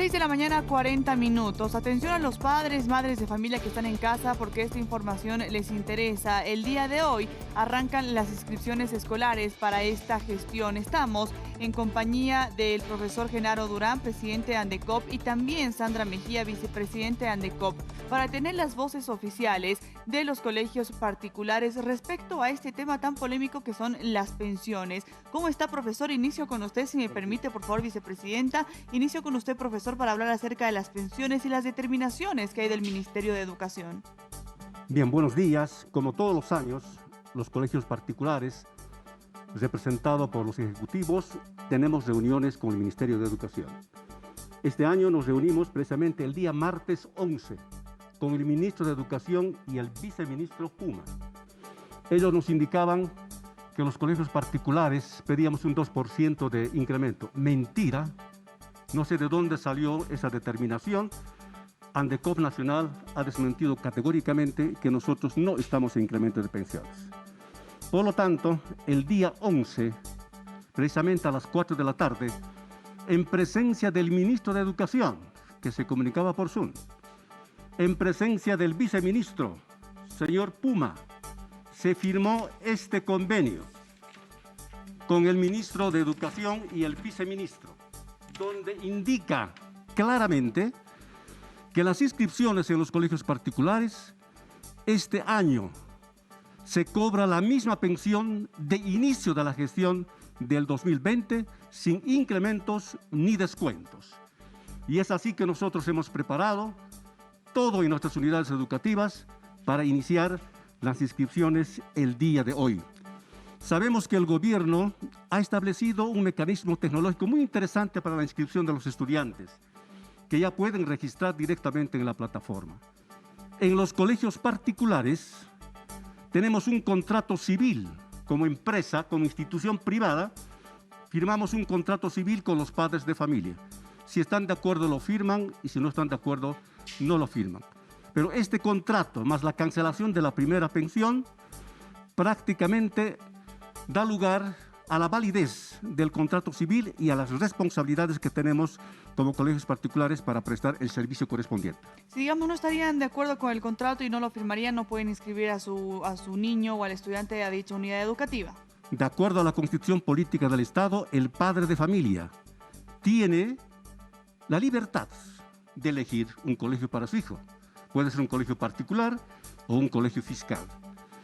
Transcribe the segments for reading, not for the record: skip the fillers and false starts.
6 de la mañana, 40 minutos. Atención a los padres, madres de familia que están en casa porque esta información les interesa. El día de hoy arrancan las inscripciones escolares para esta gestión. Estamos en compañía del profesor Genaro Durán, presidente de Andecop, y también Sandra Mejía, vicepresidente de Andecop, para tener las voces oficiales de los colegios particulares respecto a este tema tan polémico que son las pensiones. ¿Cómo está, profesor? Inicio con usted, si me permite, por favor, vicepresidenta. Inicio con usted, profesor, para hablar acerca de las pensiones y las determinaciones que hay del Ministerio de Educación. Bien, buenos días. Como todos los años, los colegios particulares, representados por los ejecutivos, tenemos reuniones con el Ministerio de Educación. Este año nos reunimos precisamente el día martes 11 con el ministro de Educación y el viceministro Puma. Ellos nos indicaban que los colegios particulares pedíamos un 2% de incremento. Mentira. No sé de dónde salió esa determinación. Andecop Nacional ha desmentido categóricamente que nosotros no estamos en incremento de pensiones. Por lo tanto, el día 11, precisamente a las 4 de la tarde, en presencia del ministro de Educación, que se comunicaba por Zoom, en presencia del viceministro, señor Puma, se firmó este convenio con el ministro de Educación y el viceministro, donde indica claramente que las inscripciones en los colegios particulares este año se cobra la misma pensión de inicio de la gestión del 2020 sin incrementos ni descuentos. Y es así que nosotros hemos preparado todo en nuestras unidades educativas para iniciar las inscripciones el día de hoy. Sabemos que el gobierno ha establecido un mecanismo tecnológico muy interesante para la inscripción de los estudiantes, que ya pueden registrar directamente en la plataforma. En los colegios particulares tenemos un contrato civil como empresa, como institución privada, firmamos un contrato civil con los padres de familia. Si están de acuerdo lo firman y si no están de acuerdo no lo firman. Pero este contrato más la cancelación de la primera pensión prácticamente da lugar a la validez del contrato civil y a las responsabilidades que tenemos como colegios particulares para prestar el servicio correspondiente. Si, digamos, no estarían de acuerdo con el contrato y no lo firmarían, no pueden inscribir a su niño o al estudiante a dicha unidad educativa. De acuerdo a la Constitución Política del Estado, el padre de familia tiene la libertad de elegir un colegio para su hijo. Puede ser un colegio particular o un colegio fiscal.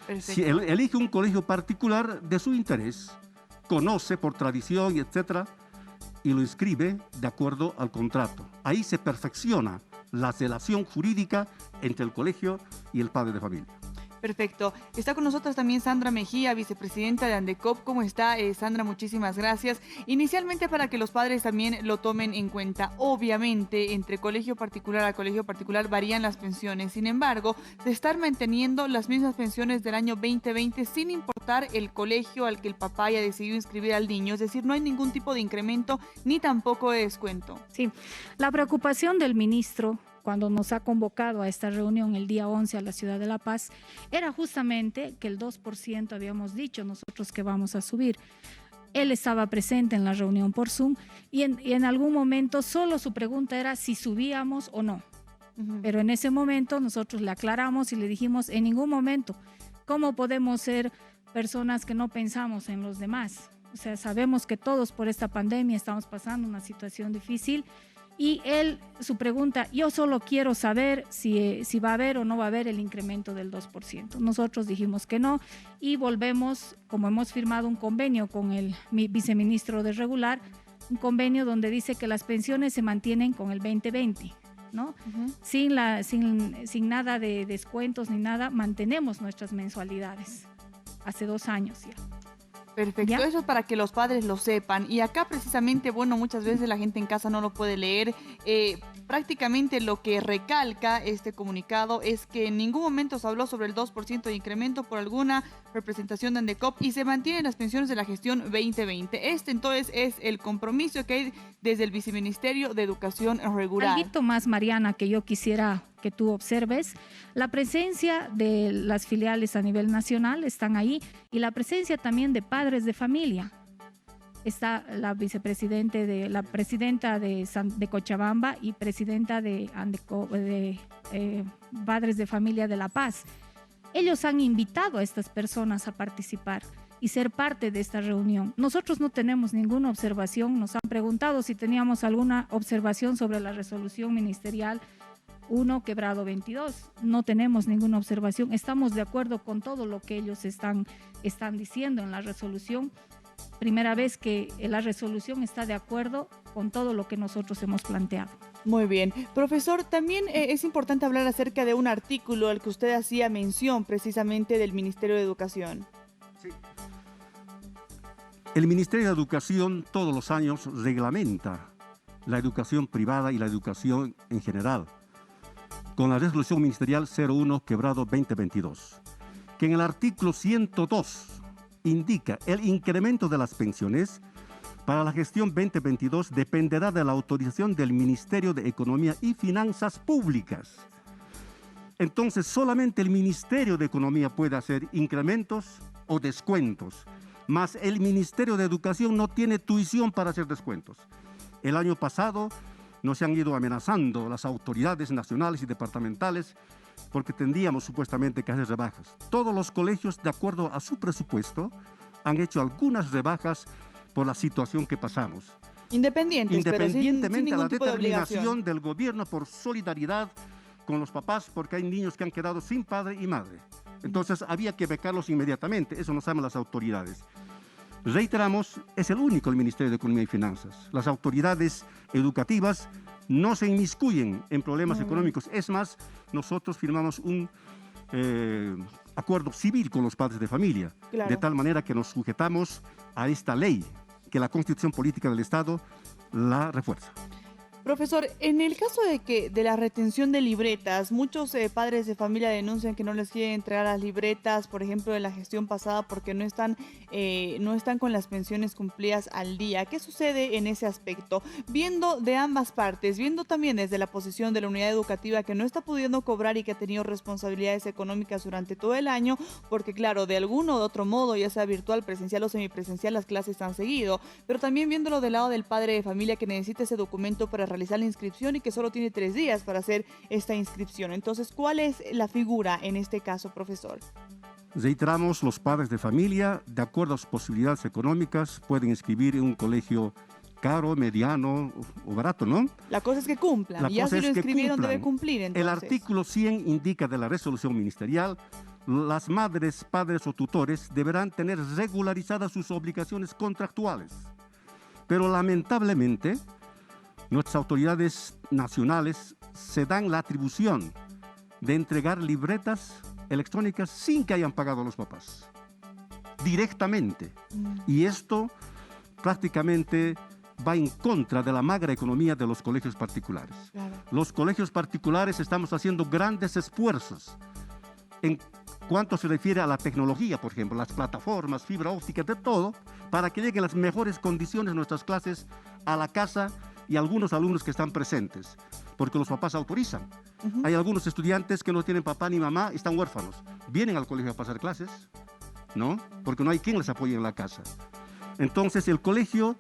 Perfecto. Si él elige un colegio particular de su interés, conoce por tradición, etcétera, y lo inscribe de acuerdo al contrato. Ahí se perfecciona la relación jurídica entre el colegio y el padre de familia. Perfecto. Está con nosotros también Sandra Mejía, vicepresidenta de Andecop. ¿Cómo está, Sandra? Muchísimas gracias. Inicialmente, para que los padres también lo tomen en cuenta, obviamente, entre colegio particular a colegio particular varían las pensiones. Sin embargo, se están manteniendo las mismas pensiones del año 2020 sin importar el colegio al que el papá haya decidido inscribir al niño. Es decir, no hay ningún tipo de incremento ni tampoco de descuento. Sí, la preocupación del ministro cuando nos ha convocado a esta reunión el día 11 a la ciudad de La Paz, era justamente que el 2% habíamos dicho nosotros que vamos a subir. Él estaba presente en la reunión por Zoom y en algún momento solo su pregunta era si subíamos o no. Pero en ese momento nosotros le aclaramos y le dijimos, en ningún momento, ¿cómo podemos ser personas que no pensamos en los demás? O sea, sabemos que todos por esta pandemia estamos pasando una situación difícil. Y él, su pregunta, yo solo quiero saber si va a haber o no va a haber el incremento del 2%. Nosotros dijimos que no y volvemos, como hemos firmado un convenio con el viceministro de Regular, un convenio donde dice que las pensiones se mantienen con el 2020, ¿no? Sin nada de descuentos ni nada, mantenemos nuestras mensualidades. Hace 2 años ya. Perfecto, ¿ya? Eso es para que los padres lo sepan. Y acá precisamente, bueno, muchas veces la gente en casa no lo puede leer. Prácticamente lo que recalca este comunicado es que en ningún momento se habló sobre el 2% de incremento por alguna representación de Andecop y se mantienen las pensiones de la gestión 2020. Este entonces es el compromiso que hay desde el Viceministerio de Educación Regular. Algo más, Mariana, que yo quisiera que tú observes, la presencia de las filiales a nivel nacional están ahí y la presencia también de padres de familia. está la presidenta de Cochabamba y presidenta de Padres de Familia de La Paz. Ellos han invitado a estas personas a participar y ser parte de esta reunión. Nosotros no tenemos ninguna observación, nos han preguntado si teníamos alguna observación sobre la resolución ministerial 1/22. No tenemos ninguna observación, estamos de acuerdo con todo lo que ellos están diciendo en la resolución. Primera vez que la resolución está de acuerdo con todo lo que nosotros hemos planteado. Muy bien. Profesor, también es importante hablar acerca de un artículo al que usted hacía mención precisamente del Ministerio de Educación. Sí. El Ministerio de Educación todos los años reglamenta la educación privada y la educación en general con la resolución ministerial 01/2022, que en el artículo 102 indica el incremento de las pensiones para la gestión 2022 dependerá de la autorización del Ministerio de Economía y Finanzas Públicas. Entonces, solamente el Ministerio de Economía puede hacer incrementos o descuentos, mas el Ministerio de Educación no tiene tuición para hacer descuentos. El año pasado nos han ido amenazando las autoridades nacionales y departamentales porque tendríamos supuestamente que hacer rebajas. Todos los colegios, de acuerdo a su presupuesto, han hecho algunas rebajas por la situación que pasamos. Independientemente a la determinación del gobierno por solidaridad con los papás, porque hay niños que han quedado sin padre y madre. Entonces había que becarlos inmediatamente, eso nos saben las autoridades. Reiteramos, es el único el Ministerio de Economía y Finanzas. Las autoridades educativas no se inmiscuyen en problemas económicos. Es más, nosotros firmamos un acuerdo civil con los padres de familia, de tal manera que nos sujetamos a esta ley, que la Constitución Política del Estado la refuerza. Profesor, en el caso de la retención de libretas, muchos padres de familia denuncian que no les quieren entregar las libretas, por ejemplo, de la gestión pasada, porque no están con las pensiones cumplidas al día. ¿Qué sucede en ese aspecto? Viendo de ambas partes, viendo también desde la posición de la unidad educativa que no está pudiendo cobrar y que ha tenido responsabilidades económicas durante todo el año, porque claro, de alguno u otro modo, ya sea virtual, presencial o semipresencial, las clases han seguido, pero también viéndolo del lado del padre de familia que necesita ese documento para realizar la inscripción y que solo tiene 3 días para hacer esta inscripción. Entonces, ¿cuál es la figura en este caso, profesor? Reiteramos, los padres de familia, de acuerdo a sus posibilidades económicas, pueden inscribir en un colegio caro, mediano o barato, ¿no? La cosa es que cumplan. Y ya si lo inscribieron, debe cumplir, entonces. El artículo 100 indica de la resolución ministerial: las madres, padres o tutores deberán tener regularizadas sus obligaciones contractuales. Pero lamentablemente, nuestras autoridades nacionales se dan la atribución de entregar libretas electrónicas sin que hayan pagado a los papás, directamente. Y esto prácticamente va en contra de la magra economía de los colegios particulares. Claro. Los colegios particulares estamos haciendo grandes esfuerzos en cuanto se refiere a la tecnología, por ejemplo, las plataformas, fibra óptica, de todo, para que lleguen las mejores condiciones nuestras clases a la casa y algunos alumnos que están presentes, porque los papás autorizan. Hay algunos estudiantes que no tienen papá ni mamá, están huérfanos. Vienen al colegio a pasar clases, ¿no? Porque no hay quien les apoye en la casa. Entonces, el colegio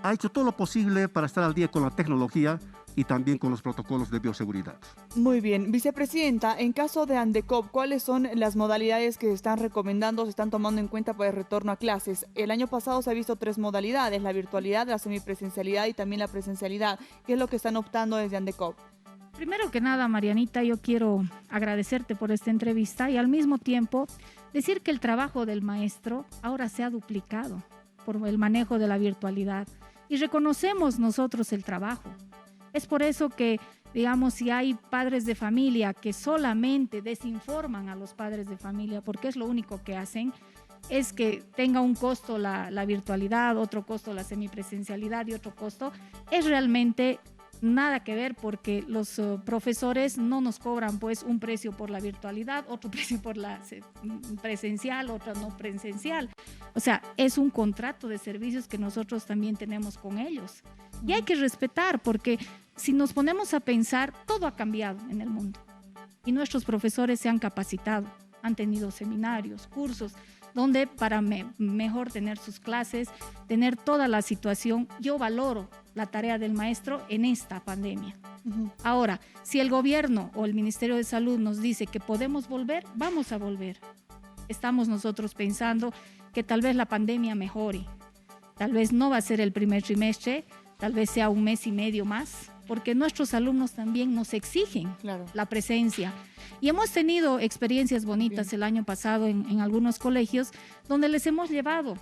ha hecho todo lo posible para estar al día con la tecnología y también con los protocolos de bioseguridad. Muy bien. Vicepresidenta, en caso de ANDECOP, ¿cuáles son las modalidades que se están recomendando, se están tomando en cuenta para el retorno a clases? El año pasado se ha visto 3 modalidades: la virtualidad, la semipresencialidad y también la presencialidad. ¿Qué es lo que están optando desde ANDECOP? Primero que nada, Marianita, yo quiero agradecerte por esta entrevista y al mismo tiempo decir que el trabajo del maestro ahora se ha duplicado por el manejo de la virtualidad y reconocemos nosotros el trabajo. Es por eso que, digamos, si hay padres de familia que solamente desinforman a los padres de familia, porque es lo único que hacen, es que tenga un costo la virtualidad, otro costo la semipresencialidad y otro costo, es realmente nada que ver, porque los profesores no nos cobran pues un precio por la virtualidad, otro precio por la presencial, otro no presencial. O sea, es un contrato de servicios que nosotros también tenemos con ellos. Y hay que respetar, porque si nos ponemos a pensar, todo ha cambiado en el mundo. Y nuestros profesores se han capacitado, han tenido seminarios, cursos, donde para mejor tener sus clases, tener toda la situación. Yo valoro la tarea del maestro en esta pandemia. Ahora, si el gobierno o el Ministerio de Salud nos dice que podemos volver, vamos a volver. Estamos nosotros pensando que tal vez la pandemia mejore. Tal vez no va a ser el primer trimestre, tal vez sea un mes y medio más, porque nuestros alumnos también nos exigen la presencia. Y hemos tenido experiencias bonitas el año pasado en algunos colegios donde les hemos llevado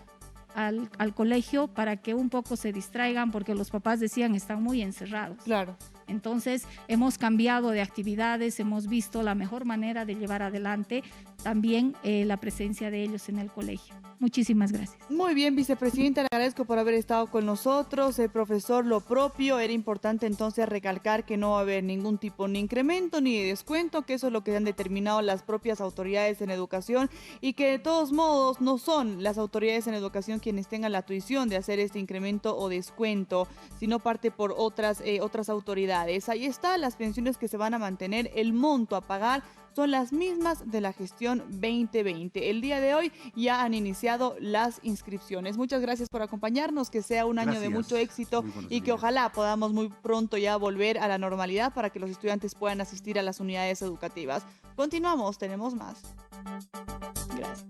al colegio para que un poco se distraigan, porque los papás decían están muy encerrados. Claro. Entonces hemos cambiado de actividades, hemos visto la mejor manera de llevar adelante también la presencia de ellos en el colegio. Muchísimas gracias. Muy bien, vicepresidenta, le agradezco por haber estado con nosotros. Profesor, lo propio, era importante entonces recalcar que no va a haber ningún tipo ni incremento ni de descuento, que eso es lo que han determinado las propias autoridades en educación y que de todos modos no son las autoridades en educación quienes tengan la tuición de hacer este incremento o descuento, sino parte por otras autoridades. Ahí está, las pensiones que se van a mantener, el monto a pagar son las mismas de la gestión 2020. El día de hoy ya han iniciado las inscripciones. Muchas gracias por acompañarnos, que sea un año de mucho éxito y que ojalá podamos muy pronto ya volver a la normalidad para que los estudiantes puedan asistir a las unidades educativas. Continuamos, tenemos más. Gracias.